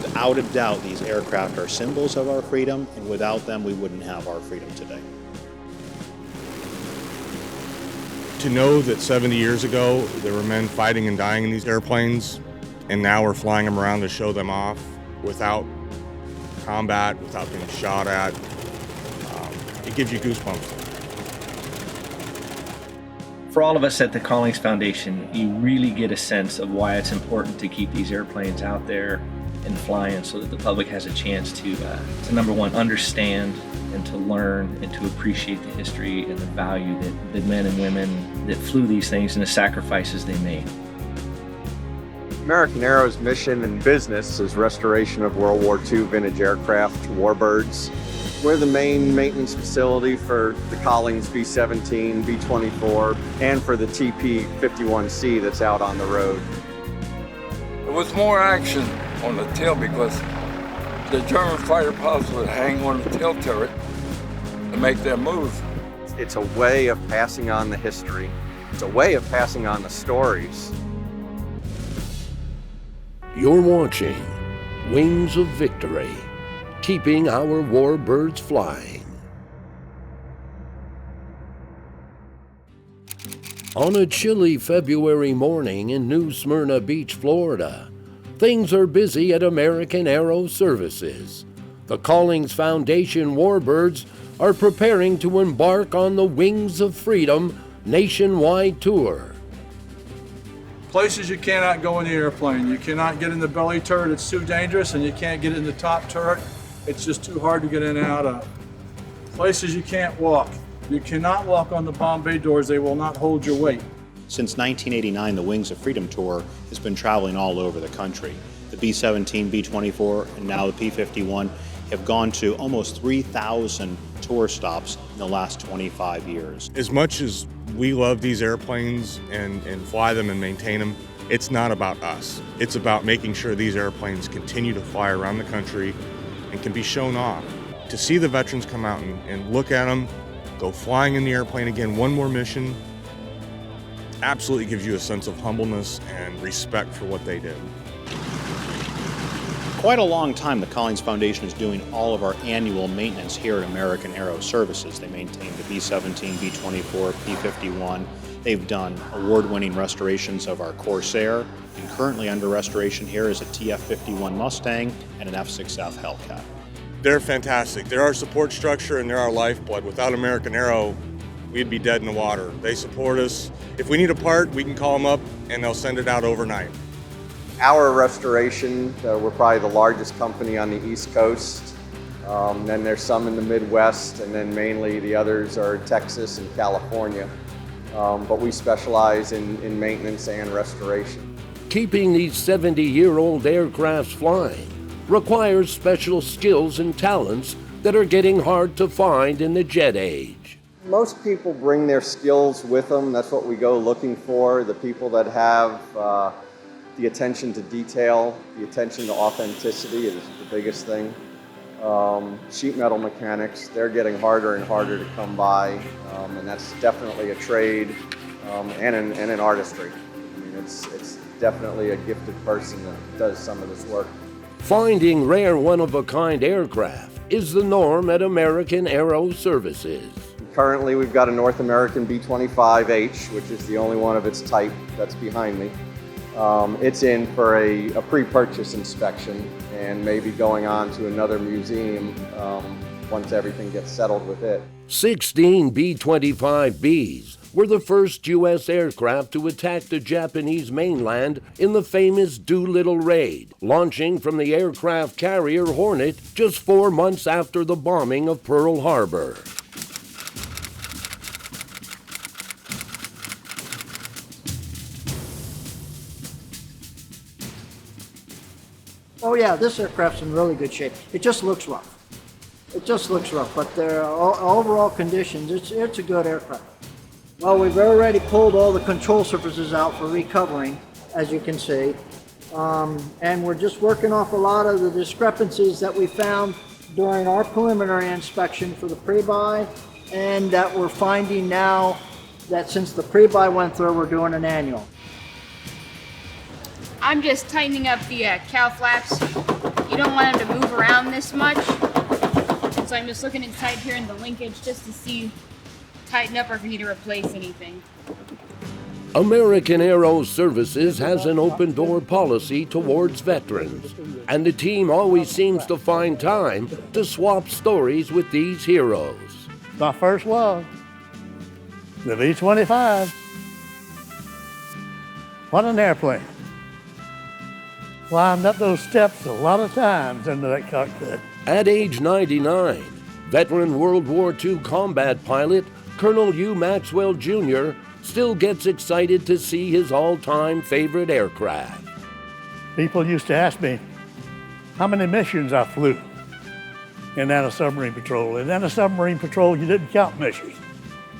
Without a doubt, these aircraft are symbols of our freedom, and without them, we wouldn't have our freedom today. To know that 70 years ago, there were men fighting and dying in these airplanes, and now we're flying them around to show them off without combat, without being shot at, it gives you goosebumps. For all of us at the Collings Foundation, you really get a sense of why it's important to keep these airplanes out there and flying so that the public has a chance to number one, understand and to learn and to appreciate the history and the value that men and women that flew these things and the sacrifices they made. American Aero's mission and business is restoration of World War II vintage aircraft, Warbirds. We're the main maintenance facility for the Collings B-17, B-24, and for the TP-51C that's out on the road. There was more action on the tail because the German fighter pilots would hang on the tail turret to make their move. It's a way of passing on the history. It's a way of passing on the stories. You're watching Wings of Victory, keeping our warbirds flying. On a chilly February morning in New Smyrna Beach, Florida, things are busy at American Aero Services. The Collings Foundation Warbirds are preparing to embark on the Wings of Freedom nationwide tour. Places you cannot go in the airplane. You cannot get in the belly turret, it's too dangerous, and you can't get in the top turret. It's just too hard to get in and out of. Places you can't walk. You cannot walk on the bomb bay doors, they will not hold your weight. Since 1989, the Wings of Freedom Tour has been traveling all over the country. The B-17, B-24, and now the P-51 have gone to almost 3,000 tour stops in the last 25 years. As much as we love these airplanes and fly them and maintain them, it's not about us. It's about making sure these airplanes continue to fly around the country and can be shown off. To see the veterans come out and look at them, go flying in the airplane again, one more mission, absolutely gives you a sense of humbleness and respect for what they did. Quite a long time, the Collings Foundation is doing all of our annual maintenance here at American Aero Services. They maintain the B-17, B-24, P-51. They've done award-winning restorations of our Corsair, and currently under restoration here is a TF-51 Mustang and an F-6F Hellcat. They're fantastic. They're our support structure and they're our lifeblood. Without American Aero, we'd be dead in the water. They support us. If we need a part, we can call them up and they'll send it out overnight. Our restoration, we're probably the largest company on the East Coast. Then there's some in the Midwest, and then mainly the others are Texas and California. But we specialize in maintenance and restoration. Keeping these 70-year-old aircrafts flying requires special skills and talents that are getting hard to find in the jet age. Most people bring their skills with them. That's what we go looking for. The people that have the attention to detail, the attention to authenticity is the biggest thing. Sheet metal mechanics, they're getting harder and harder to come by, and that's definitely a trade and an artistry. I mean, it's definitely a gifted person that does some of this work. Finding rare one-of-a-kind aircraft is the norm at American Aero Services. Currently, we've got a North American B-25H, which is the only one of its type that's behind me. It's in for a pre-purchase inspection and maybe going on to another museum once everything gets settled with it. 16 B-25Bs were the first U.S. aircraft to attack the Japanese mainland in the famous Doolittle raid, launching from the aircraft carrier Hornet just 4 months after the bombing of Pearl Harbor. Oh yeah, this aircraft's in really good shape. It just looks rough. It just looks rough, but their overall conditions, it's a good aircraft. Well, we've already pulled all the control surfaces out for recovering, as you can see. And we're just working off a lot of the discrepancies that we found during our preliminary inspection for the pre-buy, and that we're finding now that since the pre-buy went through, we're doing an annual. I'm just tightening up the cow flaps, you don't want them to move around this much. And so I'm just looking inside here in the linkage just to see, tighten up or if you need to replace anything. American Aero Services has an open door policy towards veterans, and the team always seems to find time to swap stories with these heroes. My first love, the B-25. What an airplane. Climbed up those steps a lot of times into that cockpit. At age 99, veteran World War II combat pilot Colonel Hugh Maxwell Jr. still gets excited to see his all-time favorite aircraft. People used to ask me how many missions I flew in anti-submarine patrol. In anti-submarine patrol, you didn't count missions.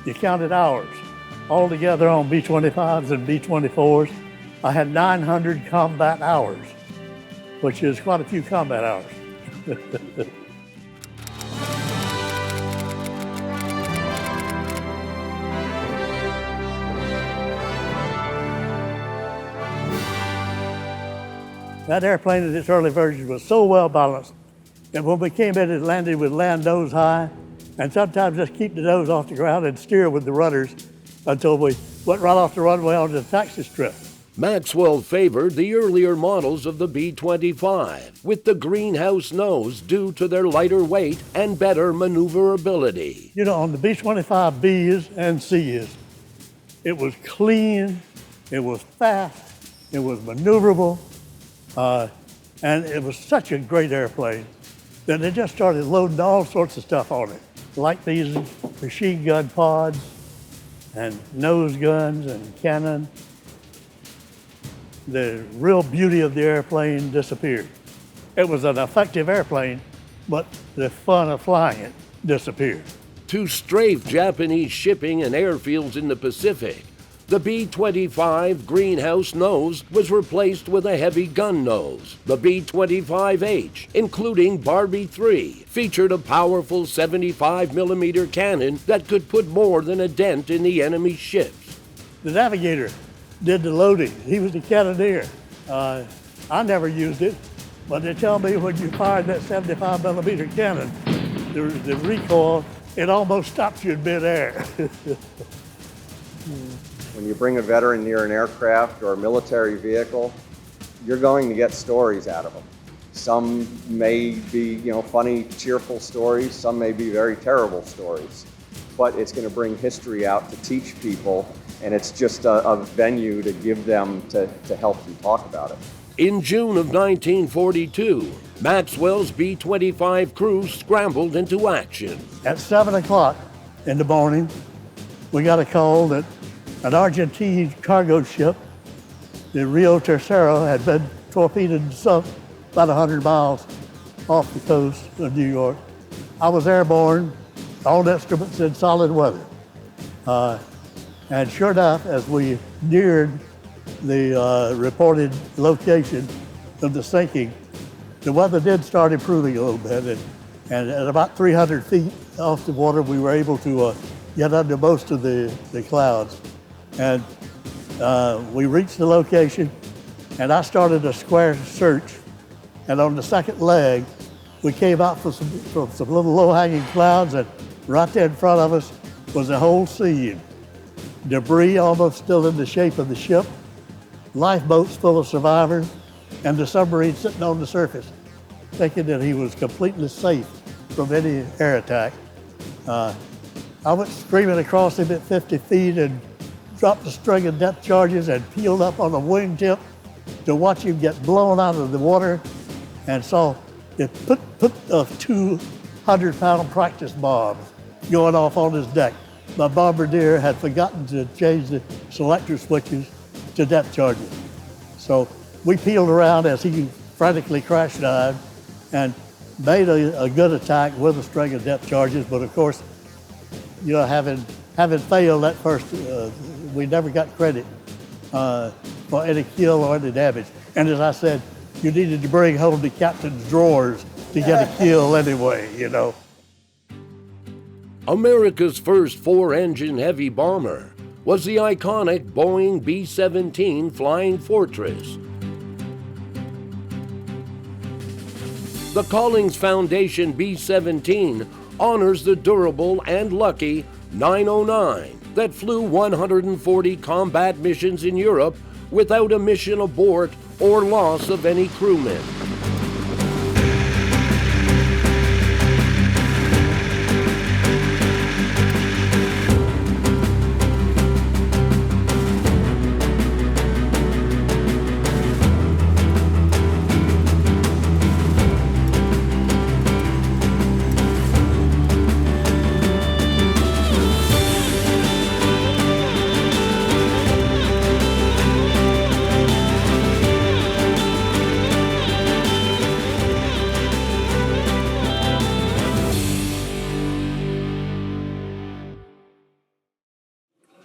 You counted hours. Altogether on B-25s and B-24s, I had 900 combat hours, which is quite a few combat hours. That airplane in its early versions was so well balanced that when we came in, it landed with land nose high, and sometimes just keep the nose off the ground and steer with the rudders until we went right off the runway onto the taxi strip. Maxwell favored the earlier models of the B-25 with the greenhouse nose due to their lighter weight and better maneuverability. You know, on the B-25 Bs and Cs, it was clean, it was fast, it was maneuverable, and it was such a great airplane that they just started loading all sorts of stuff on it, like these machine gun pods and nose guns and cannon. The real beauty of the airplane disappeared. It was an effective airplane, but the fun of flying it disappeared. To strafe Japanese shipping and airfields in the Pacific, the B-25 greenhouse nose was replaced with a heavy gun nose. The B-25H, including Barbie 3, featured a powerful 75mm cannon that could put more than a dent in the enemy ships. The navigator did the loading. He was the cannoneer. I never used it, but they tell me when you fired that 75mm cannon, the recoil, it almost stops you in midair. When you bring a veteran near an aircraft or a military vehicle, you're going to get stories out of them. Some may be, funny, cheerful stories. Some may be very terrible stories. But it's going to bring history out to teach people, and it's just a venue to give them to help them talk about it. In June of 1942, Maxwell's B-25 crew scrambled into action. At 7 o'clock in the morning, we got a call that an Argentine cargo ship, the Rio Tercero, had been torpedoed and sunk about 100 miles off the coast of New York. I was airborne, all instruments in solid weather. And sure enough, as we neared the reported location of the sinking, the weather did start improving a little bit. And at about 300 feet off the water, we were able to get under most of the clouds. And we reached the location, and I started a square search. And on the second leg, we came out from some little low-hanging clouds, and right there in front of us was a whole scene. Debris almost still in the shape of the ship, lifeboats full of survivors, and the submarine sitting on the surface, thinking that he was completely safe from any air attack. I went screaming across him at 50 feet and dropped a string of depth charges and peeled up on a wingtip to watch him get blown out of the water, and saw it put 200-pound practice bombs going off on his deck. My bombardier had forgotten to change the selector switches to depth charges. So we peeled around as he frantically crash dived and made a good attack with a string of depth charges, but of course, having failed that first, we never got credit for any kill or any damage. And as I said, you needed to bring home the captain's drawers to get a kill anyway, America's first four-engine heavy bomber was the iconic Boeing B-17 Flying Fortress. the Collings Foundation B-17 honors the durable and lucky 909 that flew 140 combat missions in Europe without a mission abort or loss of any crewmen.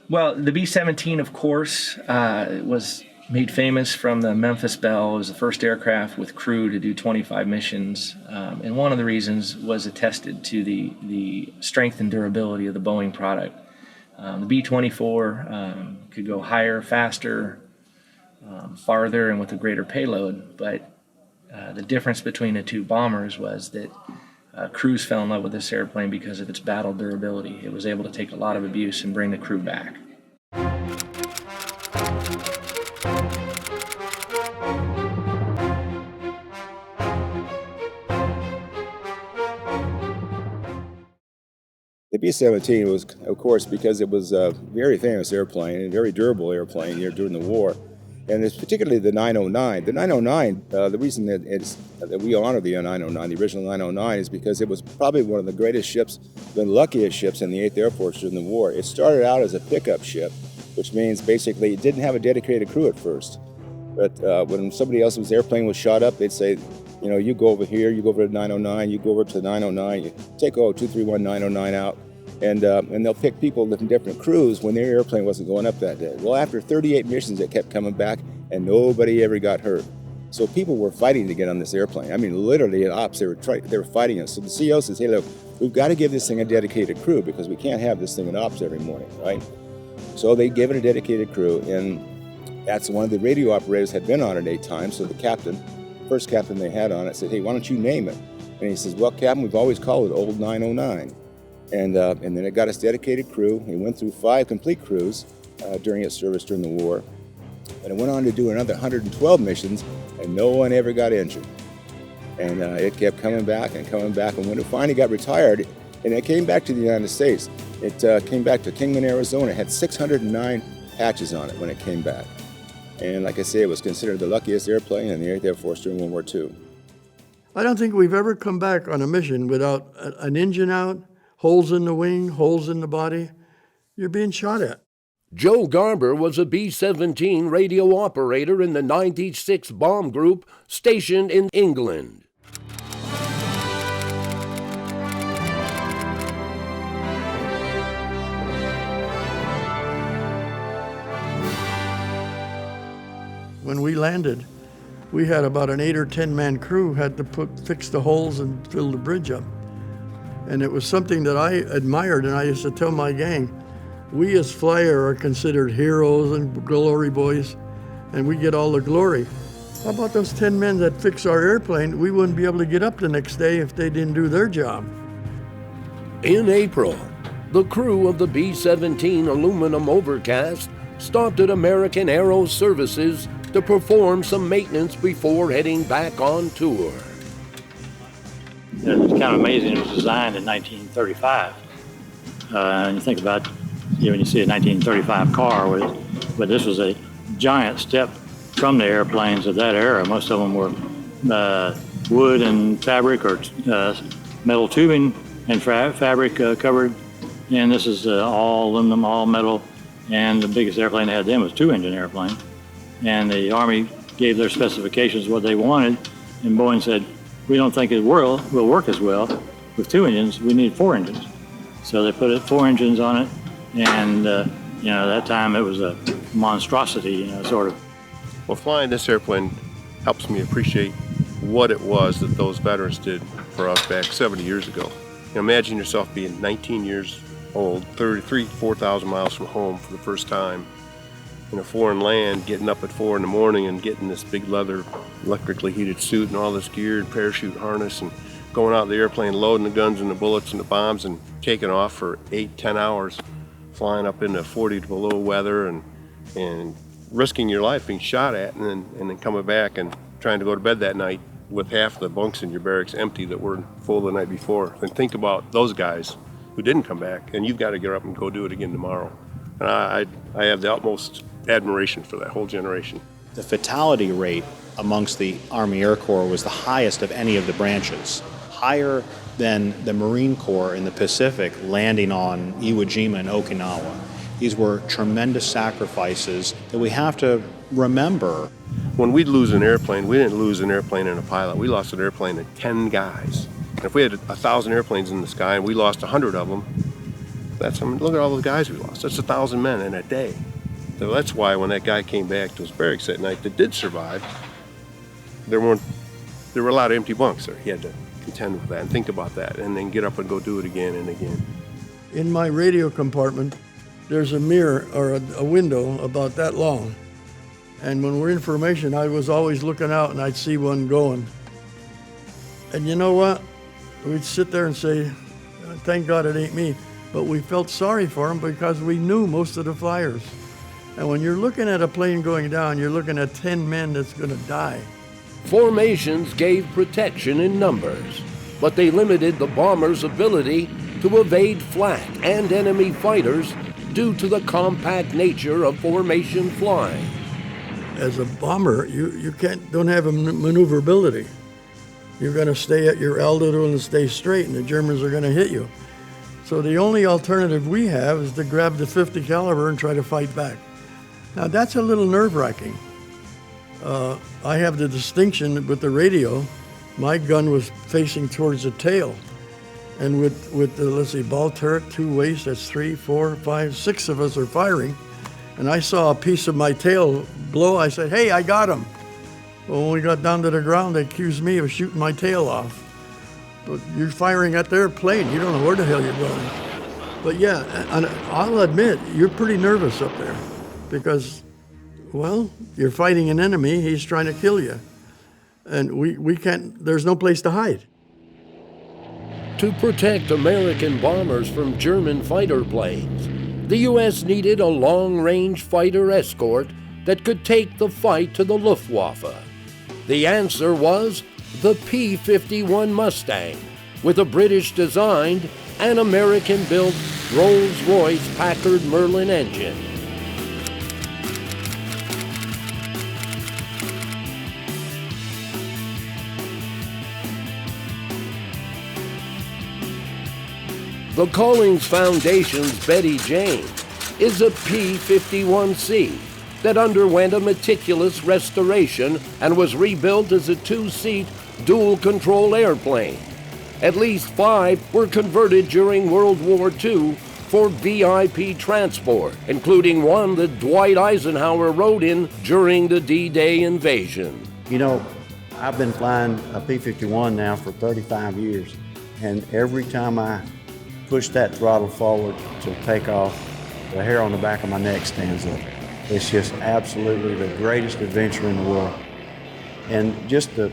Well, the B-17, of course, was made famous from the Memphis Belle. It was the first aircraft with crew to do 25 missions. And one of the reasons was attested to the strength and durability of the Boeing product. The B-24 could go higher, faster, farther, and with a greater payload. But the difference between the two bombers was that crews fell in love with this airplane because of its battle durability. It was able to take a lot of abuse and bring the crew back. The B-17 was, of course, because it was a very famous airplane and a very durable airplane here during the war. And it's particularly the 909. The 909, the reason that we honor the 909, the original 909, is because it was probably one of the greatest ships, the luckiest ships in the 8th Air Force during the war. It started out as a pickup ship, which means basically it didn't have a dedicated crew at first. But when somebody else's airplane was shot up, they'd say, you know, you go over here, you go over to 909, you go over to 909, you take 231 909 out, and they'll pick people from different crews when their airplane wasn't going up that day. Well, after 38 missions, it kept coming back, and nobody ever got hurt. So people were fighting to get on this airplane. I mean, literally at ops, they were fighting us. So the CEO says, hey, look, we've got to give this thing a dedicated crew because we can't have this thing at ops every morning, right? So they gave it a dedicated crew, and that's one of the radio operators had been on it 8 times. So the captain, first captain they had on it, said, hey, why don't you name it? And he says, well, Captain, we've always called it Old 909. And then it got its dedicated crew. It went through 5 complete crews during its service during the war. And it went on to do another 112 missions, and no one ever got injured. And it kept coming back. And when it finally got retired, and it came back to the United States, it came back to Kingman, Arizona. It had 609 patches on it when it came back. And like I say, it was considered the luckiest airplane in the 8th Air Force during World War II. I don't think we've ever come back on a mission without an engine out, holes in the wing, holes in the body. You're being shot at. Joe Garber was a B-17 radio operator in the 96th Bomb Group stationed in England. When we landed, we had about an 8 or 10 man crew had to fix the holes and fill the bridge up. And it was something that I admired, and I used to tell my gang, we as flyer are considered heroes and glory boys, and we get all the glory. How about those 10 men that fix our airplane? We wouldn't be able to get up the next day if they didn't do their job. In April, the crew of the B-17 aluminum overcast stopped at American Aero Services to perform some maintenance before heading back on tour. It's kind of amazing. It was designed in 1935. And you think about, when you see a 1935 car, but this was a giant step from the airplanes of that era. Most of them were wood and fabric or metal tubing and fabric covered. And this is all aluminum, all metal. And the biggest airplane they had then was 2-engine airplane. And the Army gave their specifications what they wanted, and Boeing said, we don't think it will work as well with 2 engines. We need 4 engines. So they put 4 engines on it, and that time it was a monstrosity, sort of. Well, flying this airplane helps me appreciate what it was that those veterans did for us back 70 years ago. Imagine yourself being 19 years old, 4,000 miles from home for the first time, in a foreign land, getting up at 4 in the morning and getting this big leather electrically heated suit and all this gear and parachute harness and going out of the airplane, loading the guns and the bullets and the bombs and taking off for 8-10 hours, flying up into 40 below weather and risking your life being shot at, and then coming back and trying to go to bed that night with half the bunks in your barracks empty that were full the night before. And think about those guys who didn't come back, and you've got to get up and go do it again tomorrow. And I have the utmost admiration for that whole generation. The fatality rate amongst the Army Air Corps was the highest of any of the branches, higher than the Marine Corps in the Pacific landing on Iwo Jima and Okinawa. These were tremendous sacrifices that we have to remember. When we'd lose an airplane, we didn't lose an airplane and a pilot. We lost an airplane and 10 guys. And if we had 1,000 airplanes in the sky and we lost 100 of them, look at all those guys we lost. That's 1,000 men in a day. So that's why when that guy came back to his barracks that night that did survive, there were a lot of empty bunks there. He had to contend with that and think about that and then get up and go do it again and again. In my radio compartment, there's a mirror or a window about that long. And when we're in formation, I was always looking out and I'd see one going. And you know what? We'd sit there and say, thank God it ain't me. But we felt sorry for them because we knew most of the flyers. And when you're looking at a plane going down, you're looking at 10 men that's gonna die. Formations gave protection in numbers, but they limited the bombers' ability to evade flak and enemy fighters due to the compact nature of formation flying. As a bomber, you don't have a maneuverability. You're gonna stay at your altitude and stay straight, and the Germans are gonna hit you. So the only alternative we have is to grab the .50 caliber and try to fight back. Now that's a little nerve-wracking. I have the distinction with the radio, my gun was facing towards the tail. And with the, let's see, ball turret, 2 waist, that's 3, 4, 5, 6 of us are firing. And I saw a piece of my tail blow. I said, hey, I got him. Well, when we got down to the ground, they accused me of shooting my tail off. But you're firing at their plane. You don't know where the hell you're going. But yeah, and I'll admit, you're pretty nervous up there because, well, you're fighting an enemy. He's trying to kill you. And we can't, there's no place to hide. To protect American bombers from German fighter planes, the U.S. needed a long-range fighter escort that could take the fight to the Luftwaffe. The answer was the P-51 Mustang, with a British-designed and American-built Rolls-Royce Packard Merlin engine. The Collings Foundation's Betty Jane is a P-51C that underwent a meticulous restoration and was rebuilt as a 2-seat dual-control airplane. At least 5 were converted during World War II for VIP transport, including one that Dwight Eisenhower rode in during the D-Day invasion. You know, I've been flying a P-51 now for 35 years, and every time I push that throttle forward to take off, the hair on the back of my neck stands up. It's just absolutely the greatest adventure in the world. And just the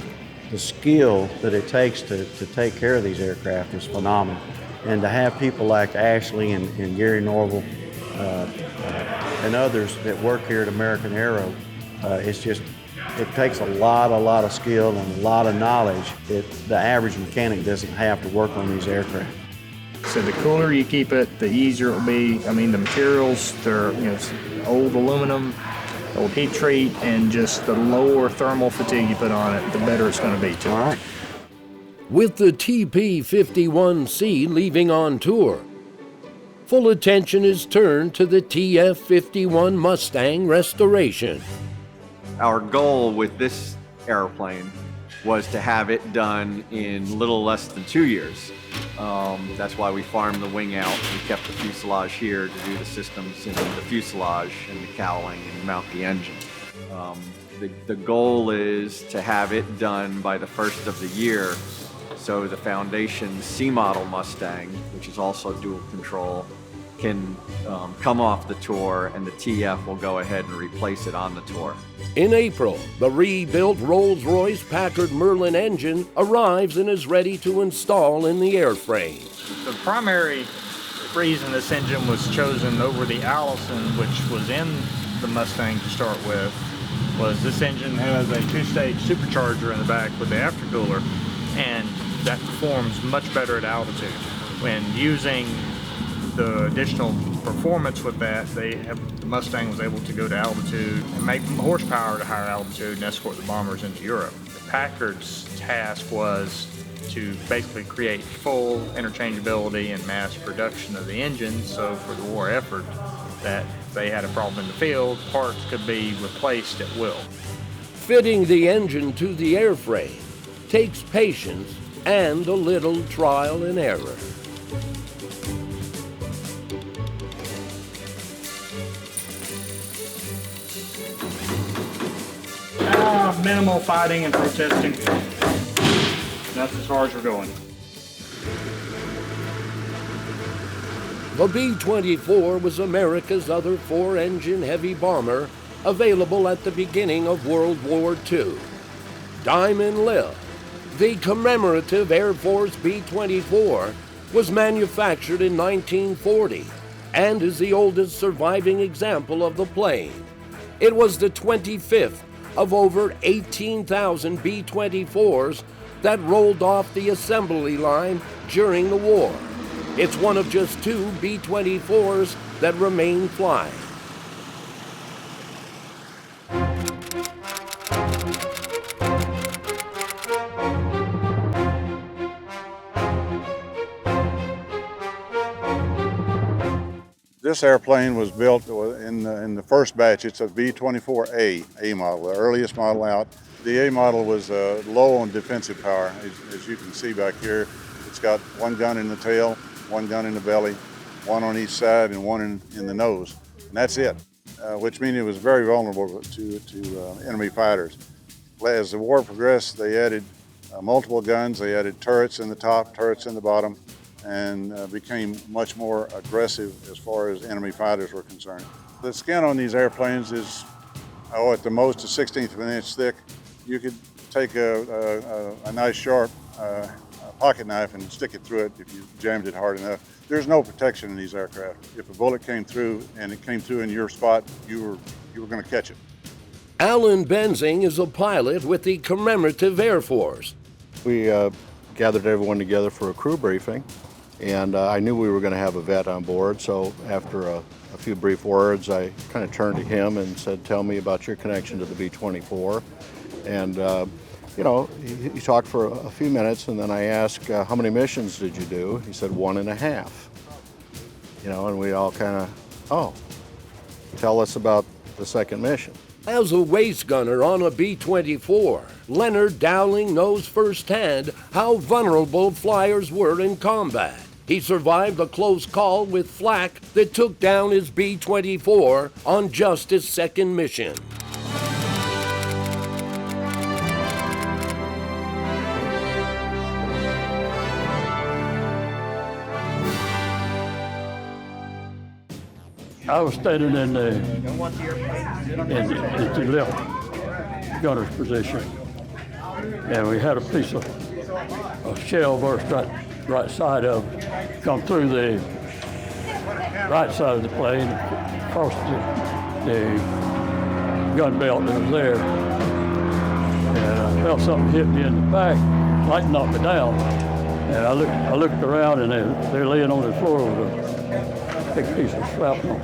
skill that it takes to take care of these aircraft is phenomenal. And to have people like Ashley and Gary Norville and others that work here at American Aero, it takes a lot of skill and a lot of knowledge that the average mechanic doesn't have to work on these aircraft. So the cooler you keep it, the easier it will be. I mean, the materials, they're old aluminum, old heat treat, and just the lower thermal fatigue you put on it, the better it's going to be too. All right. With the TP-51C leaving on tour, full attention is turned to the TF-51 Mustang restoration. Our goal with this airplane was to have it done in little less than 2 years. That's why we farmed the wing out. We kept the fuselage here to do the systems in the fuselage and the cowling and mount the engine. The goal is to have it done by the first of the year, so the Foundation C model Mustang, which is also dual control, can come off the tour, and the TF will go ahead and replace it on the tour. In April, the rebuilt Rolls-Royce Packard Merlin engine arrives and is ready to install in the airframe. The primary reason this engine was chosen over the Allison, which was in the Mustang to start with, was this engine has a two-stage supercharger in the back with the aftercooler, and that performs much better at altitude. When using the additional performance with that, the Mustang was able to go to altitude and make horsepower at a higher altitude and escort the bombers into Europe. The Packard's task was to basically create full interchangeability and mass production of the engine, so for the war effort, that if they had a problem in the field, parts could be replaced at will. Fitting the engine to the airframe takes patience and a little trial and error. Minimal fighting and protesting. That's as far as we're going. The B-24 was America's other four-engine heavy bomber available at the beginning of World War II. Diamond Lil, the commemorative Air Force B-24, was manufactured in 1940 and is the oldest surviving example of the plane. It was the 25th of over 18,000 B-24s that rolled off the assembly line during the war. It's one of just two B-24s that remain flying. This airplane was built in the first batch. It's a B-24A A model, the earliest model out. The A model was low on defensive power. As you can see back here, it's got one gun in the tail, one gun in the belly, one on each side, and one in the nose. And that's it, which means it was very vulnerable to enemy fighters. As the war progressed, they added multiple guns. They added turrets in the top, turrets in the bottom, and became much more aggressive as far as enemy fighters were concerned. The skin on these airplanes is, at the most, a 1/16 of an inch thick. You could take a nice sharp pocket knife and stick it through it if you jammed it hard enough. There's no protection in these aircraft. If a bullet came through and it came through in your spot, you were going to catch it. Alan Benzing is a pilot with the Commemorative Air Force. We gathered everyone together for a crew briefing, and I knew we were going to have a vet on board, so after a few brief words, I kind of turned to him and said, "Tell me about your connection to the B-24." And he talked for a few minutes, and then I asked, "How many missions did you do?" He said, 1.5. And we all kind of, tell us about the second mission. As a waist gunner on a B-24, Leonard Dowling knows firsthand how vulnerable flyers were in combat. He survived a close call with flak that took down his B-24 on just his second mission. I was standing in the left gunner's position, and we had a piece of shell burst right side of come through the right side of the plane, across the gun belt that was there, and I felt something hit me in the back, like knocked me down, and I looked around, and they're laying on the floor with a big piece of shrapnel.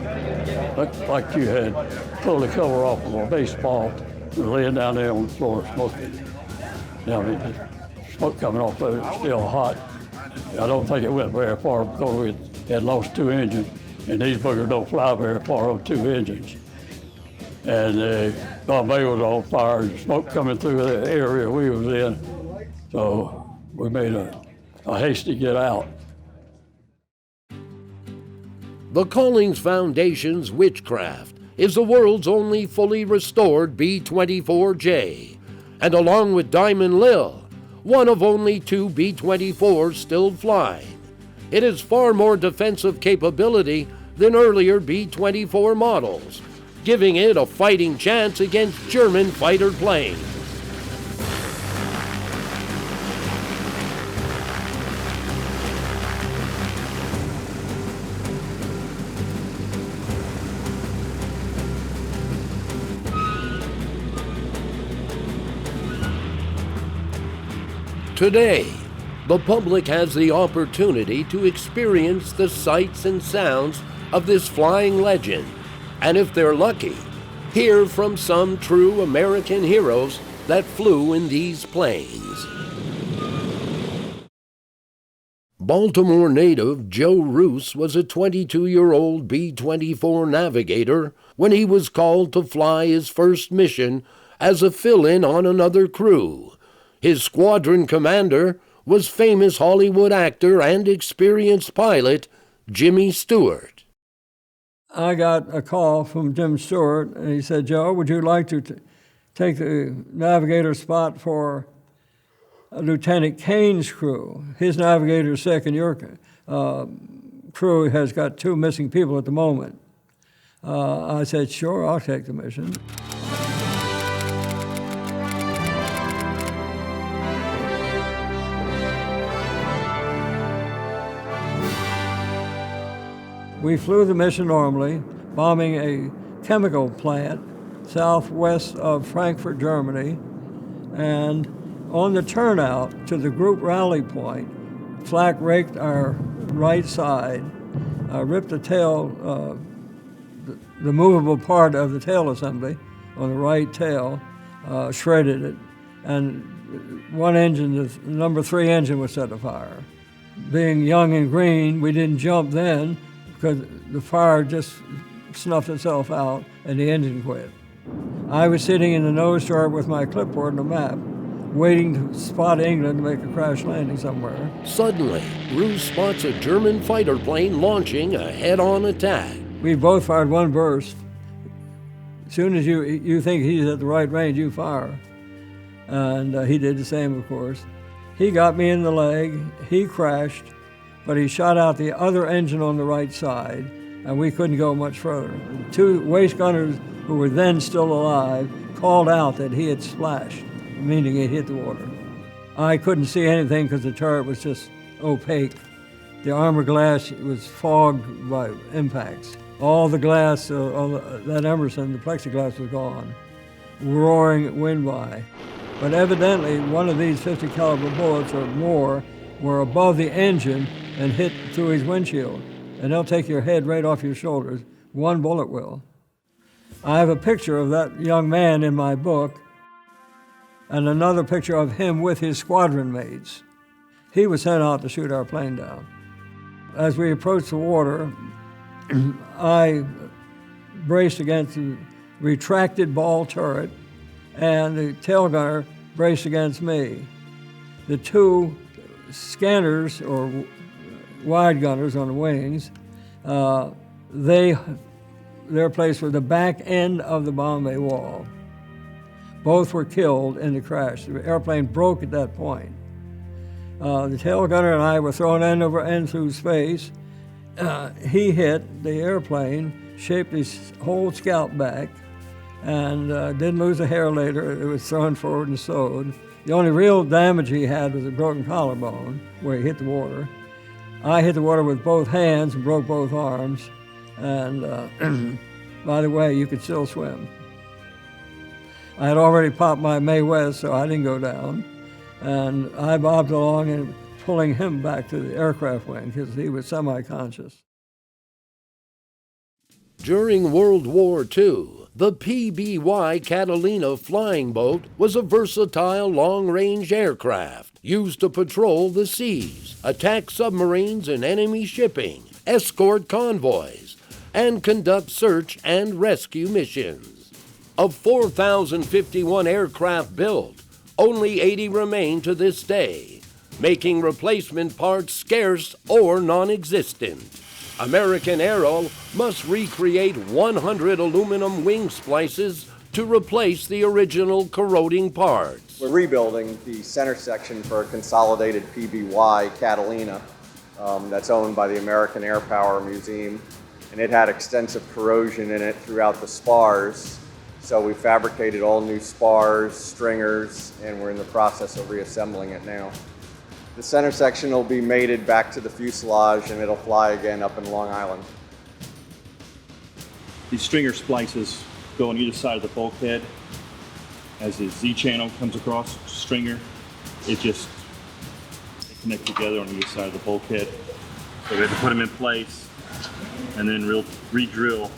Looked like you had pulled the cover off of a baseball and laying down there on the floor smoking. The smoke coming off of it was still hot. I don't think it went very far because we had lost 2 engines, and these boogers don't fly very far on 2 engines. And the Bombay was on fire, and smoke coming through the area we was in. So we made a hasty get out. The Collings Foundation's Witchcraft is the world's only fully restored B-24J, and along with Diamond Lil, one of only 2 B-24s still flying. It has far more defensive capability than earlier B-24 models, giving it a fighting chance against German fighter planes. Today, the public has the opportunity to experience the sights and sounds of this flying legend, and if they're lucky, hear from some true American heroes that flew in these planes. Baltimore native Joe Ruse was a 22-year-old B-24 navigator when he was called to fly his first mission as a fill-in on another crew. His squadron commander was famous Hollywood actor and experienced pilot Jimmy Stewart. I got a call from Jim Stewart, and he said, "Joe, would you like to take the navigator spot for Lieutenant Kane's crew? His navigator's sick, and your crew has got 2 missing people at the moment." I said, "Sure, I'll take the mission." We flew the mission normally, bombing a chemical plant southwest of Frankfurt, Germany, and on the turnout to the group rally point, flak raked our right side, ripped the tail, the movable part of the tail assembly on the right tail, shredded it, and one engine, the number 3 engine, was set afire. Being young and green, we didn't jump then, because the fire just snuffed itself out and the engine quit. I was sitting in the nose turret with my clipboard and a map, waiting to spot England to make a crash landing somewhere. Suddenly, Ruse spots a German fighter plane launching a head-on attack. We both fired one burst. As soon as you think he's at the right range, you fire. And he did the same, of course. He got me in the leg, he crashed, but he shot out the other engine on the right side, and we couldn't go much further. 2 waist gunners who were then still alive called out that he had splashed, meaning he hit the water. I couldn't see anything because the turret was just opaque. The armor glass was fogged by impacts. All the glass, that Emerson, the plexiglass, was gone. Roaring wind by. But evidently, one of these 50 caliber bullets or more were above the engine and hit through his windshield. And they'll take your head right off your shoulders. One bullet will. I have a picture of that young man in my book, and another picture of him with his squadron mates. He was sent out to shoot our plane down. As we approached the water, I braced against the retracted ball turret, and the tail gunner braced against me. The 2 scanners, or wide gunners on the wings, they're placed with the back end of the bomb bay wall. Both were killed in the crash. The airplane broke at that point. The tail gunner and I were thrown end over end through space. He hit the airplane, shaped his whole scalp back, and didn't lose a hair later. It was thrown forward and sewed. The only real damage he had was a broken collarbone where he hit the water. I hit the water with both hands and broke both arms. And by the way, you could still swim. I had already popped my Mae West, so I didn't go down. And I bobbed along and pulling him back to the aircraft wing because he was semi-conscious. During World War II, the PBY Catalina flying boat was a versatile long-range aircraft used to patrol the seas, attack submarines and enemy shipping, escort convoys, and conduct search and rescue missions. Of 4,051 aircraft built, only 80 remain to this day, making replacement parts scarce or non-existent. American Aero must recreate 100 aluminum wing splices to replace the original corroding parts. We're rebuilding the center section for a consolidated PBY Catalina that's owned by the American Air Power Museum. and it had extensive corrosion in it throughout the spars. So we fabricated all new spars, stringers, and we're in the process of reassembling it now. The center section will be mated back to the fuselage, and it'll fly again up in Long Island. These stringer splices go on either side of the bulkhead. As the Z channel comes across stringer, they connect together on either side of the bulkhead. So we had to put them in place and then re-drill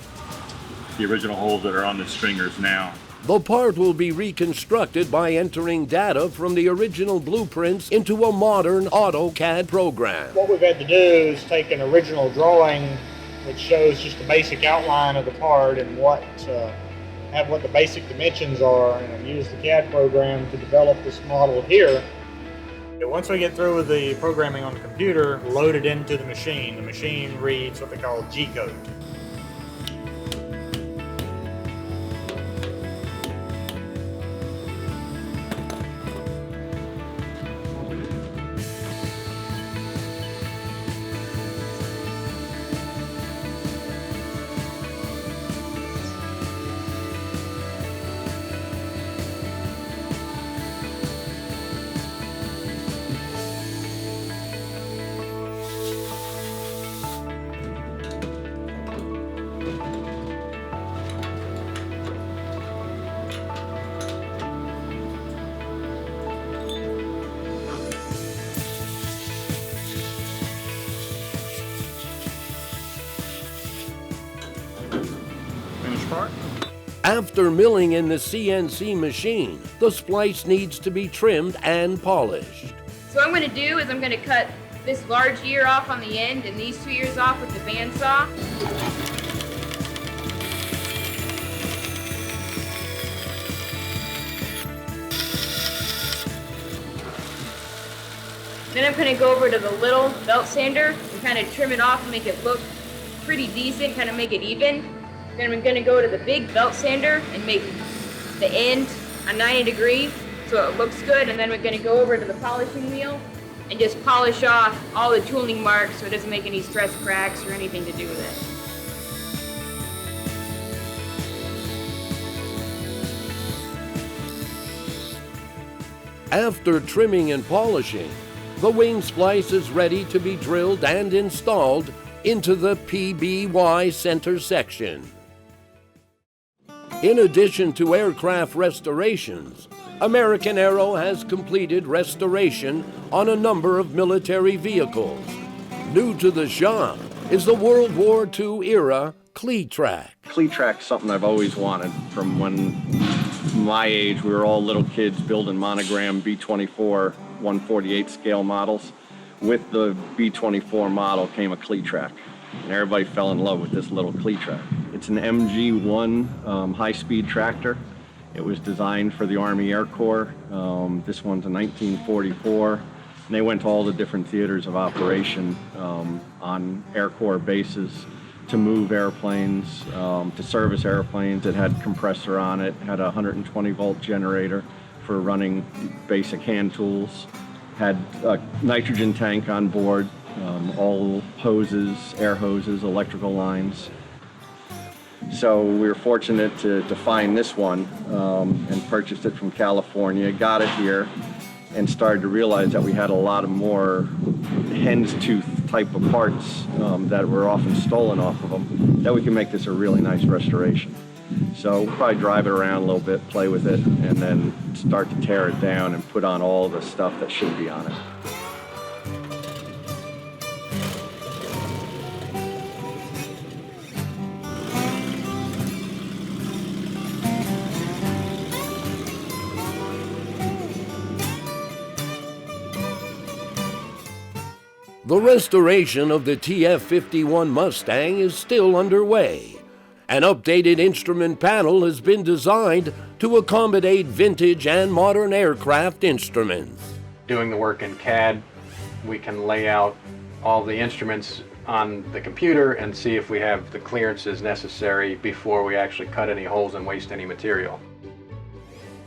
the original holes that are on the stringers now. The part will be reconstructed by entering data from the original blueprints into a modern AutoCAD program. What we've had to do is take an original drawing which shows just the basic outline of the part and what the basic dimensions are, and use the CAD program to develop this model here. Once we get through with the programming on the computer, load it into the machine. The machine reads what they call G-code. After milling in the CNC machine, the splice needs to be trimmed and polished. So what I'm going to do is I'm going to cut this large ear off on the end and these 2 ears off with the bandsaw. Then I'm going to go over to the little belt sander and kind of trim it off and make it look pretty decent, kind of make it even. Then I'm going to go to the big belt sander and make the end a 90 degree so it looks good. And then we're going to go over to the polishing wheel and just polish off all the tooling marks so it doesn't make any stress cracks or anything to do with it. After trimming and polishing, the wing splice is ready to be drilled and installed into the PBY center section. In addition to aircraft restorations, American Aero has completed restoration on a number of military vehicles. New to the shop is the World War II era Cleatrack. Cleatrack's something I've always wanted. From when my age, we were all little kids building monogram B-24 1/48 scale models. With the B-24 model came a Cleatrack, and everybody fell in love with this little Cleatrack. It's an MG-1 high-speed tractor. It was designed for the Army Air Corps. This one's a 1944. And they went to all the different theaters of operation on Air Corps bases to move airplanes, to service airplanes. It had compressor on it, had a 120-volt generator for running basic hand tools, had a nitrogen tank on board, all hoses, air hoses, electrical lines. So we were fortunate to find this one and purchased it from California, got it here, and started to realize that we had a lot of more hen's tooth type of parts that were often stolen off of them, that we can make this a really nice restoration. So we'll probably drive it around a little bit, play with it, and then start to tear it down and put on all the stuff that should be on it. The restoration of the TF-51 Mustang is still underway. An updated instrument panel has been designed to accommodate vintage and modern aircraft instruments. Doing the work in CAD, we can lay out all the instruments on the computer and see if we have the clearances necessary before we actually cut any holes and waste any material.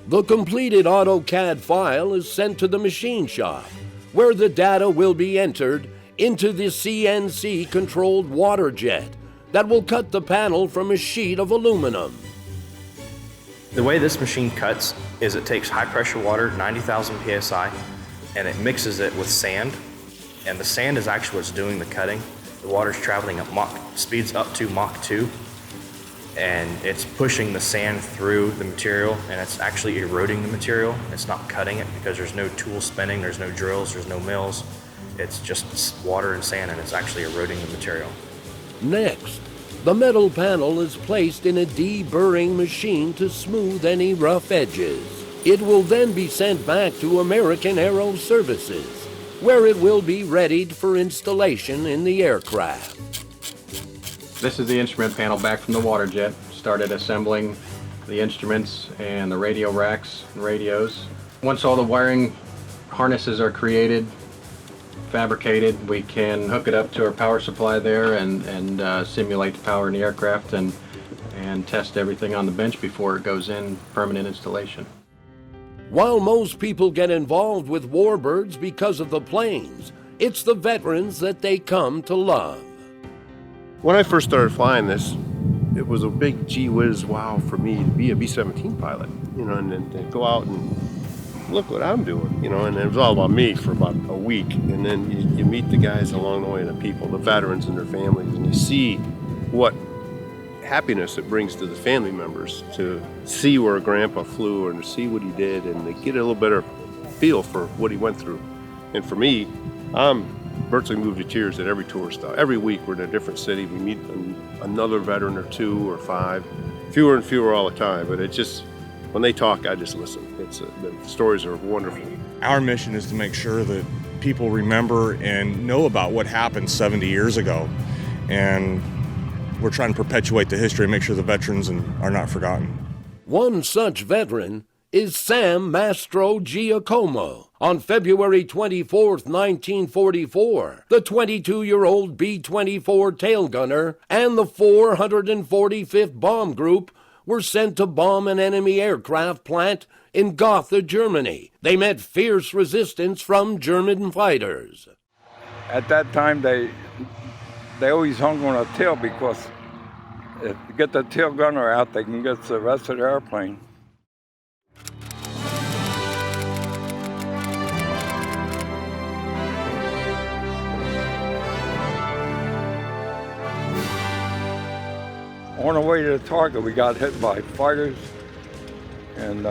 The completed AutoCAD file is sent to the machine shop, where the data will be entered into the CNC-controlled water jet that will cut the panel from a sheet of aluminum. The way this machine cuts is it takes high pressure water, 90,000 psi, and it mixes it with sand. And the sand is actually what's doing the cutting. The water's traveling at speeds up to Mach 2, and it's pushing the sand through the material, and it's actually eroding the material. It's not cutting it because there's no tool spinning, there's no drills, there's no mills. It's just water and sand, and it's actually eroding the material. Next, the metal panel is placed in a deburring machine to smooth any rough edges. It will then be sent back to American Aero Services, where it will be readied for installation in the aircraft. This is the instrument panel back from the water jet. Started assembling the instruments and the radio racks and radios. Once all the wiring harnesses are created, fabricated, we can hook it up to our power supply there and simulate the power in the aircraft and test everything on the bench before it goes in permanent installation. While most people get involved with Warbirds because of the planes, it's the veterans that they come to love. When I first started flying this, it was a big gee whiz wow for me to be a B-17 pilot, you know, and then to go out and look what I'm doing, you know, and it was all about me for about a week. And then you meet the guys along the way, the people, the veterans and their families, and you see what happiness it brings to the family members to see where Grandpa flew and to see what he did and to get a little better feel for what he went through. And for me, I'm virtually moved to tears at every tour stop. Every week we're in a different city. We meet another veteran or 2 or 5, fewer and fewer all the time, but it just, when they talk, I just listen. The stories are wonderful. Our mission is to make sure that people remember and know about what happened 70 years ago. And we're trying to perpetuate the history and make sure the veterans are not forgotten. One such veteran is Sam Mastro Giacomo. On February 24, 1944, the 22-year-old B-24 tail gunner and the 445th Bomb Group were sent to bomb an enemy aircraft plant in Gotha, Germany. They met fierce resistance from German fighters. At that time, they always hung on a tail because if you get the tail gunner out, they can get the rest of the airplane. On the way to the target, we got hit by fighters, and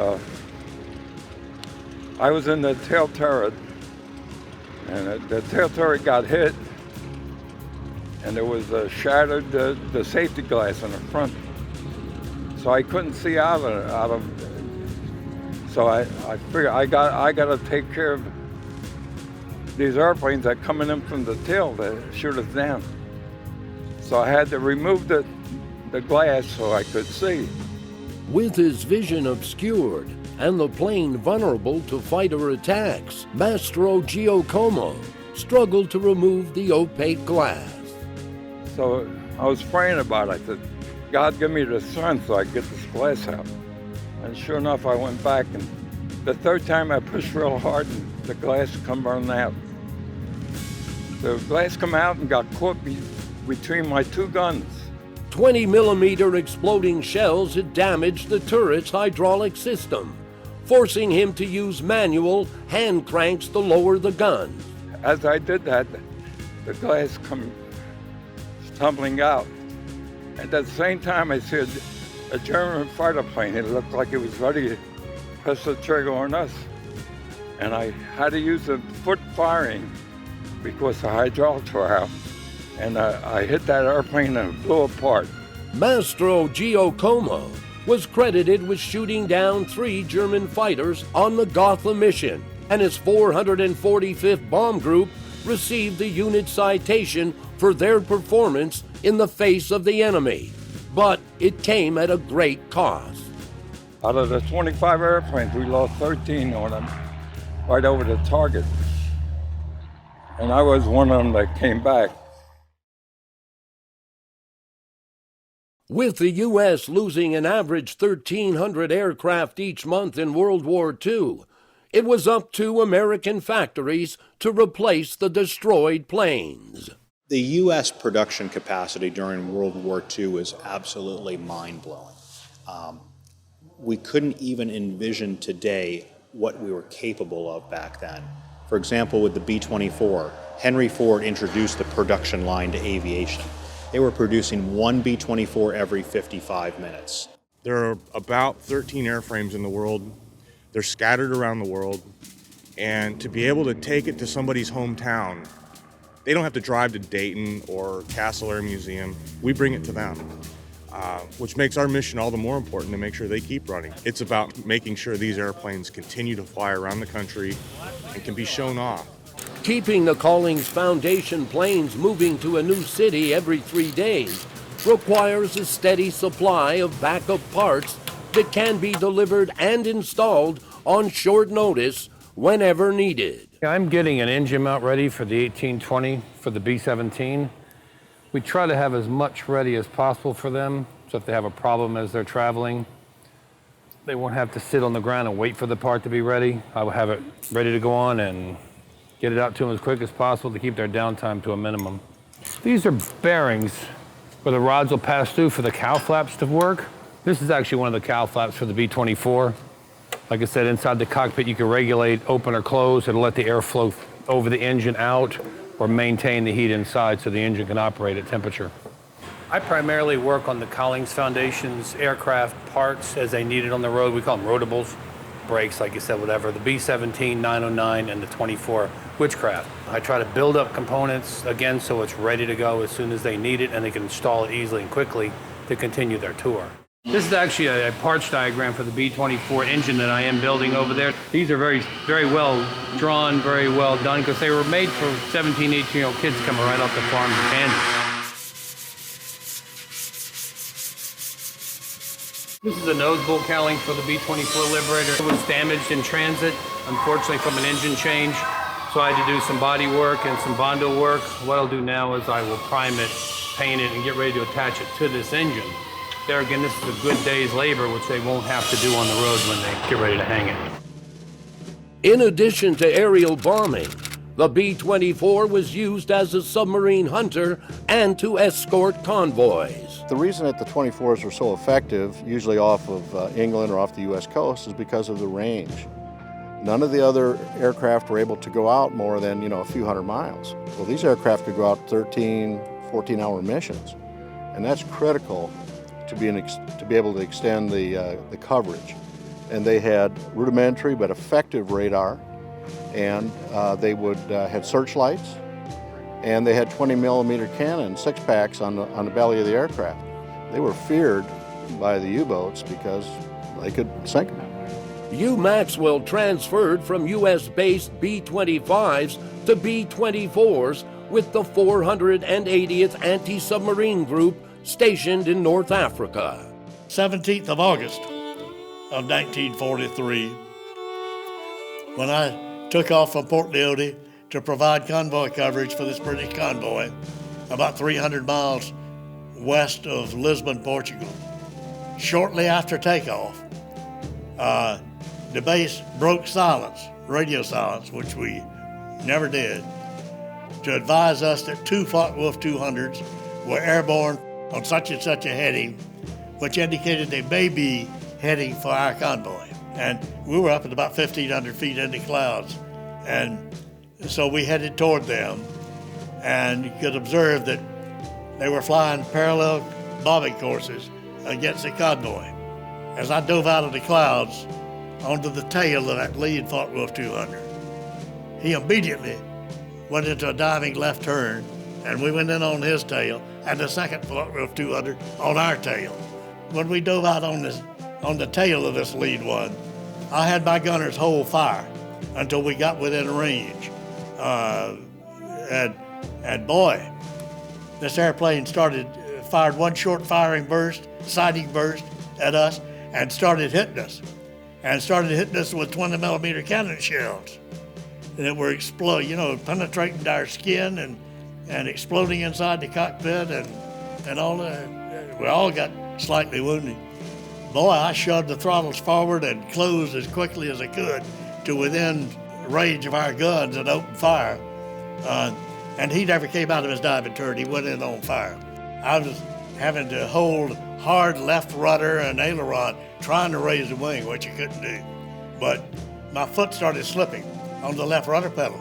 I was in the tail turret, and the tail turret got hit, and there was shattered the safety glass in the front, so I couldn't see out of. So I figured I got to take care of these airplanes that coming in from the tail to shoot us down. So I had to remove the glass so I could see. With his vision obscured and the plane vulnerable to fighter attacks, Mastro Giacomo struggled to remove the opaque glass. So I was praying about it. I said, God, give me the strength so I can get this glass out. And sure enough, I went back, and the third time I pushed real hard, and the glass come running out. The glass come out and got caught between my 2 guns. 20-millimeter exploding shells had damaged the turret's hydraulic system, forcing him to use manual hand cranks to lower the gun. As I did that, the glass come tumbling out. At the same time, I said a German fighter plane. It looked like it was ready to press the trigger on us. And I had to use a foot firing because the hydraulics were out. And I hit that airplane and it blew apart. Mastro Giacomo was credited with shooting down 3 German fighters on the Gotha mission, and his 445th Bomb Group received the unit citation for their performance in the face of the enemy. But it came at a great cost. Out of the 25 airplanes, we lost 13 on them, right over the target. And I was one of them that came back. With the U.S. losing an average 1,300 aircraft each month in World War II, it was up to American factories to replace the destroyed planes. The U.S. production capacity during World War II was absolutely mind-blowing. We couldn't even envision today what we were capable of back then. For example, with the B-24, Henry Ford introduced the production line to aviation. They were producing one B-24 every 55 minutes. There are about 13 airframes in the world. They're scattered around the world. And to be able to take it to somebody's hometown, they don't have to drive to Dayton or Castle Air Museum. We bring it to them, which makes our mission all the more important to make sure they keep running. It's about making sure these airplanes continue to fly around the country and can be shown off. Keeping the Collings Foundation planes moving to a new city every 3 days requires a steady supply of backup parts that can be delivered and installed on short notice whenever needed. I'm getting an engine mount ready for the 1820 for the B-17. We try to have as much ready as possible for them, so if they have a problem as they're traveling, they won't have to sit on the ground and wait for the part to be ready. I will have it ready to go on and get it out to them as quick as possible to keep their downtime to a minimum. These are bearings where the rods will pass through for the cowl flaps to work. This is actually one of the cowl flaps for the B-24. Like I said, inside the cockpit, you can regulate open or close. It'll let the air flow over the engine out or maintain the heat inside so the engine can operate at temperature. I primarily work on the Collings Foundation's aircraft parts as they need it on the road. We call them rotables, brakes, like you said, whatever. The B-17, 909, and the 24 Witchcraft. I try to build up components, again, so it's ready to go as soon as they need it and they can install it easily and quickly to continue their tour. This is actually a parts diagram for the B-24 engine that I am building over there. These are very, very well drawn, very well done, because they were made for 17, 18-year-old kids coming right off the farm in Kansas. This is a nose bolt cowling for the B-24 Liberator. It was damaged in transit, unfortunately, from an engine change. So I had to do some body work and some Bondo work. What I'll do now is I will prime it, paint it, and get ready to attach it to this engine. There again, this is a good day's labor, which they won't have to do on the road when they get ready to hang it. In addition to aerial bombing, the B-24 was used as a submarine hunter and to escort convoys. The reason that the 24s were so effective, usually off of England or off the U.S. coast, is because of the range. None of the other aircraft were able to go out more than, a few hundred miles. Well, these aircraft could go out 13, 14-hour missions, and that's critical to be able to extend the coverage. And they had rudimentary but effective radar, and they had searchlights, and they had 20-millimeter cannon 6-packs on the belly of the aircraft. They were feared by the U-boats because they could sink them. Hugh Maxwell transferred from U.S.-based B-25s to B-24s with the 480th Anti-Submarine Group stationed in North Africa. 17th of August of 1943, when I took off from Port Leone to provide convoy coverage for this British convoy about 300 miles west of Lisbon, Portugal. Shortly after takeoff, the base broke silence, radio silence, which we never did, to advise us that 2 Focke-Wulf 200s were airborne on such and such a heading, which indicated they may be heading for our convoy. And we were up at about 1,500 feet in the clouds. And so we headed toward them, and you could observe that they were flying parallel bombing courses against the convoy. As I dove out of the clouds onto the tail of that lead Focke-Wulf 200, he immediately went into a diving left turn, and we went in on his tail, and the second Focke-Wulf 200 on our tail. When we dove out on the tail of this lead one, I had my gunners hold fire until we got within range. And boy, this airplane fired one short sighting burst at us, and started hitting us. And started hitting us with 20-millimeter cannon shells. And it were penetrating our skin and exploding inside the cockpit and all that. We all got slightly wounded. Boy, I shoved the throttles forward and closed as quickly as I could to within range of our guns and opened fire. and he never came out of his diving turret. He went in on fire. I was having to hold hard left rudder and aileron, trying to raise the wing, which you couldn't do. But my foot started slipping on the left rudder pedal.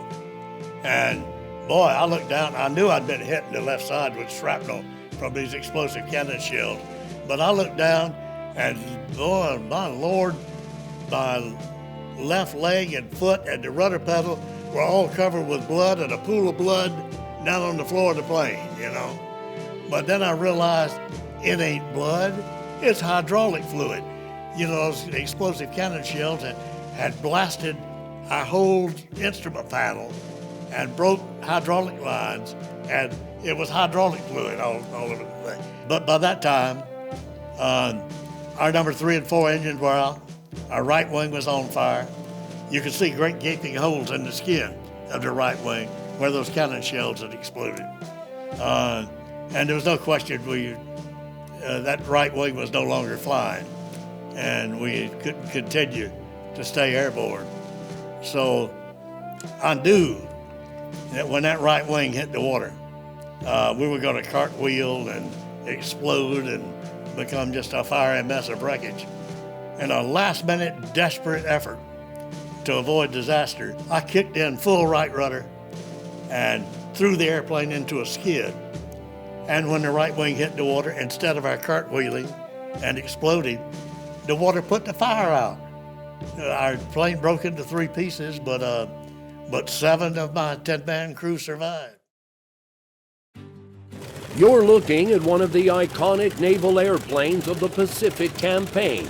And boy, I looked down, I knew I'd been hit in the left side with shrapnel from these explosive cannon shells. But I looked down and boy, my Lord, my left leg and foot and the rudder pedal were all covered with blood and a pool of blood down on the floor of the plane, you know. But then I realized it ain't blood, it's hydraulic fluid. You know, those explosive cannon shells had blasted our whole instrument panel and broke hydraulic lines, and it was hydraulic fluid all over the thing. But by that time, our number 3 and 4 engines were out. Our right wing was on fire. You could see great gaping holes in the skin of the right wing where those cannon shells had exploded. And there was no question that right wing was no longer flying, and we couldn't continue to stay airborne. So I knew that when that right wing hit the water, we were going to cartwheel and explode and become just a fiery mess of wreckage. In a last-minute, desperate effort to avoid disaster, I kicked in full right rudder and threw the airplane into a skid. And when the right wing hit the water, instead of our cartwheeling and exploding, the water put the fire out. Our plane broke into 3 pieces, but 7 of my 10-man crew survived. You're looking at one of the iconic naval airplanes of the Pacific Campaign.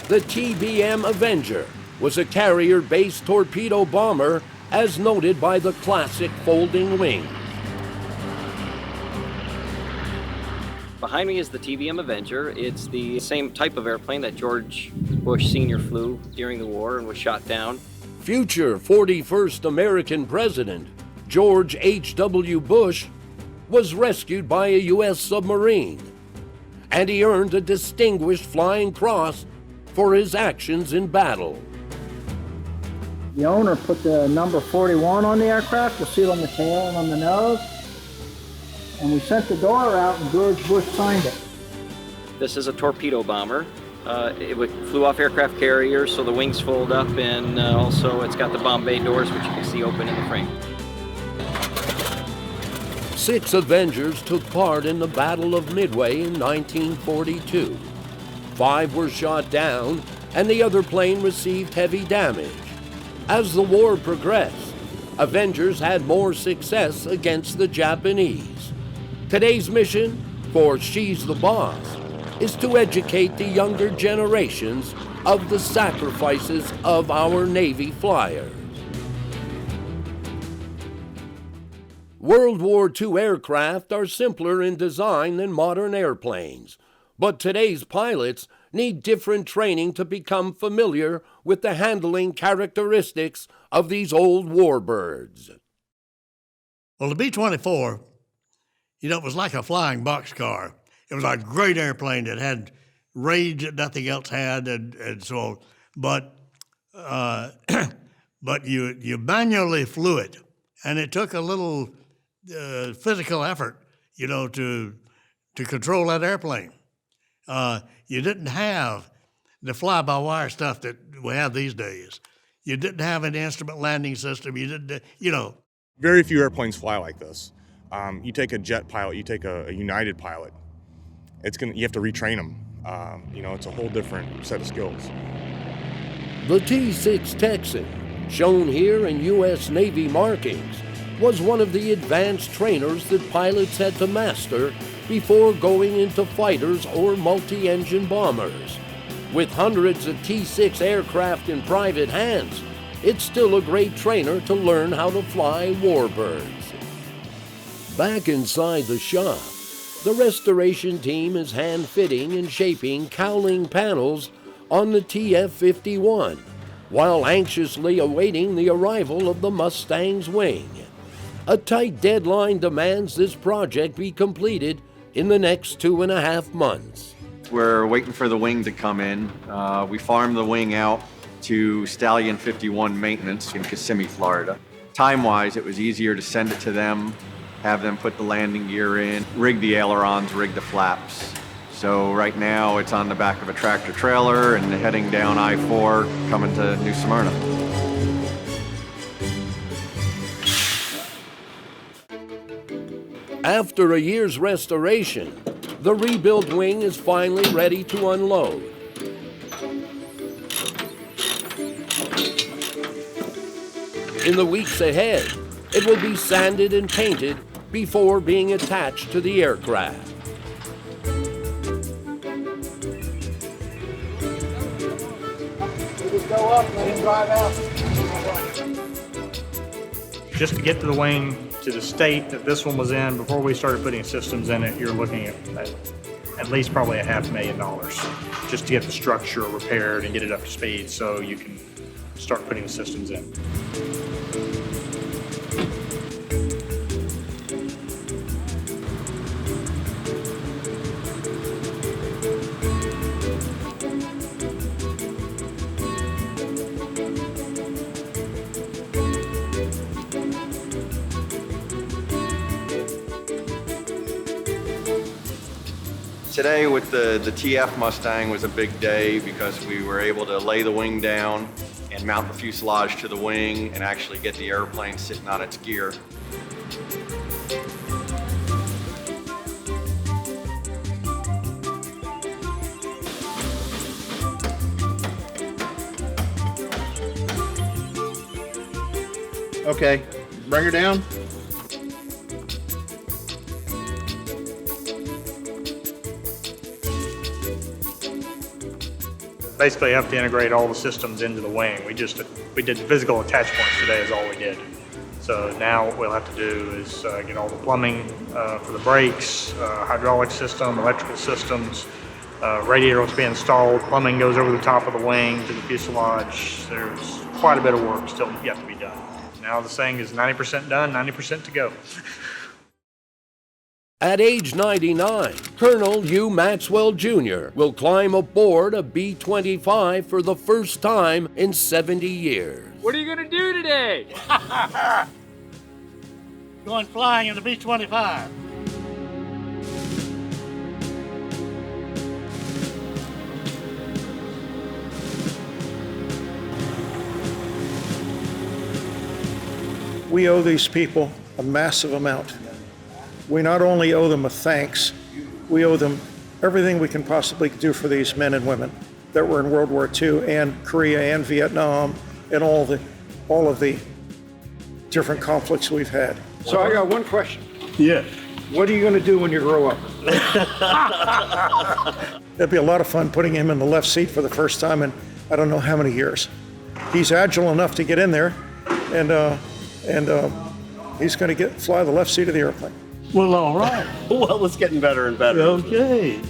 The Tbm Avenger was a carrier-based torpedo bomber, as noted by the classic folding wing. Behind me is the Tbm Avenger. It's the same type of airplane that George Bush Sr. flew during the war and was shot down. Future 41st American President George H.W. Bush was rescued by a U.S. submarine, and he earned a Distinguished Flying Cross for his actions in battle. The owner put the number 41 on the aircraft, the seal on the tail and on the nose, and we sent the door out and George Bush signed it. This is a torpedo bomber. It flew off aircraft carriers, so the wings fold up, and also it's got the bomb bay doors, which you can see open in the frame. 6 Avengers took part in the Battle of Midway in 1942. 5 were shot down, and the other plane received heavy damage. As the war progressed, Avengers had more success against the Japanese. Today's mission for She's the Boss is to educate the younger generations of the sacrifices of our Navy flyers. World War II aircraft are simpler in design than modern airplanes, but today's pilots need different training to become familiar with the handling characteristics of these old warbirds. Well, the B-24, you know, it was like a flying boxcar. It was a great airplane that had range that nothing else had, and so on. But you manually flew it, and it took a little physical effort, you know, to control that airplane. You didn't have the fly-by-wire stuff that we have these days. You didn't have an instrument landing system. You didn't, you know. Very few airplanes fly like this. You take a jet pilot, you take a United pilot, you have to retrain them. You know, it's a whole different set of skills. The T-6 Texan, shown here in U.S. Navy markings, was one of the advanced trainers that pilots had to master before going into fighters or multi-engine bombers. With hundreds of T-6 aircraft in private hands, it's still a great trainer to learn how to fly warbirds. Back inside the shop, the restoration team is hand-fitting and shaping cowling panels on the TF-51, while anxiously awaiting the arrival of the Mustang's wing. A tight deadline demands this project be completed in the next 2.5 months. We're waiting for the wing to come in. We farmed the wing out to Stallion 51 maintenance in Kissimmee, Florida. Time-wise, it was easier to send it to them have them put the landing gear in, rig the ailerons, rig the flaps. So right now it's on the back of a tractor trailer and heading down I-4 coming to New Smyrna. After a year's restoration, the rebuilt wing is finally ready to unload. In the weeks ahead, it will be sanded and painted before being attached to the aircraft. Just go up and let him drive out. Just to get to the wing to the state that this one was in before we started putting systems in it, you're looking at least probably $500,000 just to get the structure repaired and get it up to speed so you can start putting the systems in. Today with the TF Mustang was a big day because we were able to lay the wing down and mount the fuselage to the wing and actually get the airplane sitting on its gear. Okay, bring her down. Basically, you have to integrate all the systems into the wing. We did physical attach points today is all we did. So now what we'll have to do is get all the plumbing for the brakes, hydraulic system, electrical systems, radiator will be installed, plumbing goes over the top of the wing to the fuselage. There's quite a bit of work still yet to be done. Now this thing is 90% done, 90% to go. At age 99, Colonel Hugh Maxwell Jr. will climb aboard a B-25 for the first time in 70 years. What are you going to do today? Going flying in the B-25. We owe these people a massive amount. We not only owe them a thanks, we owe them everything we can possibly do for these men and women that were in World War II and Korea and Vietnam and all of the different conflicts we've had. So I got one question. Yes. What are you going to do when you grow up? It'd be a lot of fun putting him in the left seat for the first time in I don't know how many years. He's agile enough to get in there, and he's going to fly the left seat of the airplane. Well, all right. Well, it's getting better and better. Okay.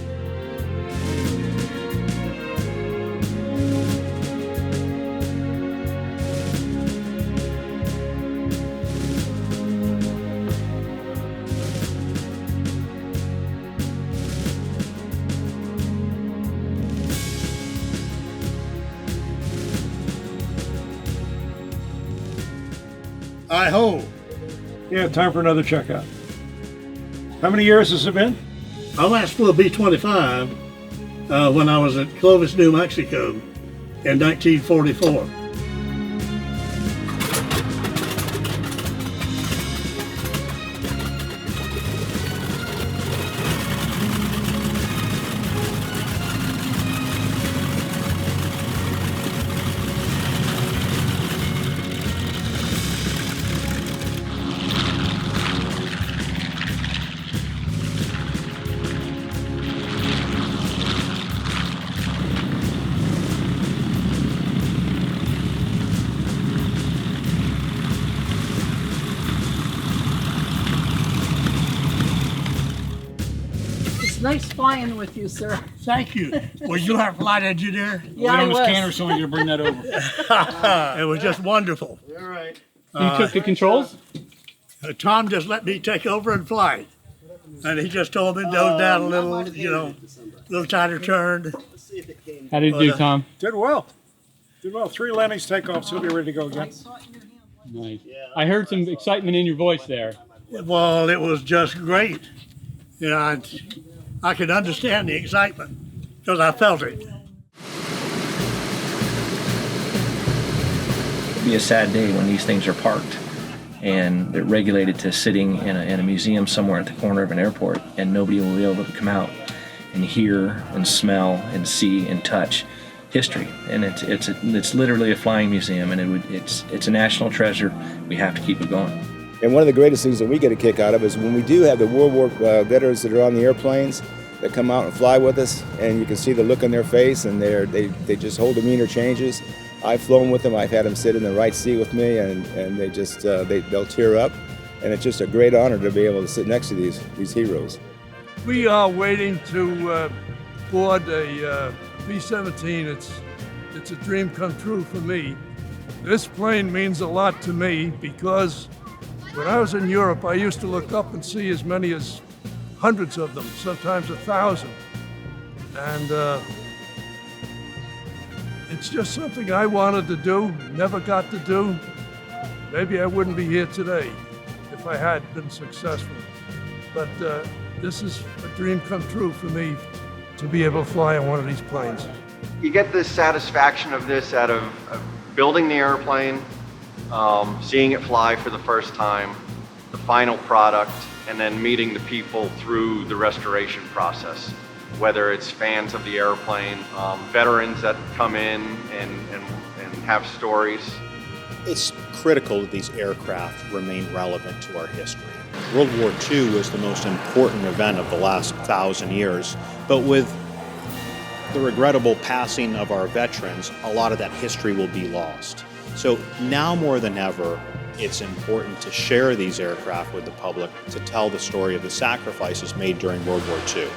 Hi-ho. Yeah, time for another checkout. How many years has it been? I last flew a B-25 when I was at Clovis, New Mexico in 1944. Nice flying with you, sir. Thank you. Were you our flight engineer? Yeah, I was. Canner, so I to bring that over. It was just wonderful. All right. You took the controls? Tom just let me take over and fly. And he just told me to nose down a little, a little tighter turn. How did it do, Tom? Did well. Did well. 3 landings, takeoffs. He'll be ready to go again. Nice. I heard some excitement in your voice there. Well, it was just great. You know, I could understand the excitement because I felt it. It'd be a sad day when these things are parked and they're regulated to sitting in a museum somewhere at the corner of an airport, and nobody will be able to come out and hear and smell and see and touch history. And it's literally a flying museum, and it's a national treasure. We have to keep it going. And one of the greatest things that we get a kick out of is when we do have the World War veterans that are on the airplanes that come out and fly with us, and you can see the look on their face, and they just whole demeanor changes. I've flown with them. I've had them sit in the right seat with me, and they just they'll tear up, and it's just a great honor to be able to sit next to these heroes. We are waiting to board a B-17. It's a dream come true for me. This plane means a lot to me because when I was in Europe, I used to look up and see as many as hundreds of them, sometimes 1,000. And it's just something I wanted to do, never got to do. Maybe I wouldn't be here today if I had been successful. But this is a dream come true for me to be able to fly on one of these planes. You get the satisfaction of this out of building the airplane, seeing it fly for the first time, the final product, and then meeting the people through the restoration process. Whether it's fans of the airplane, veterans that come in and have stories. It's critical that these aircraft remain relevant to our history. World War II was the most important event of the last 1,000 years, but with the regrettable passing of our veterans, a lot of that history will be lost. So now more than ever, it's important to share these aircraft with the public to tell the story of the sacrifices made during World War II.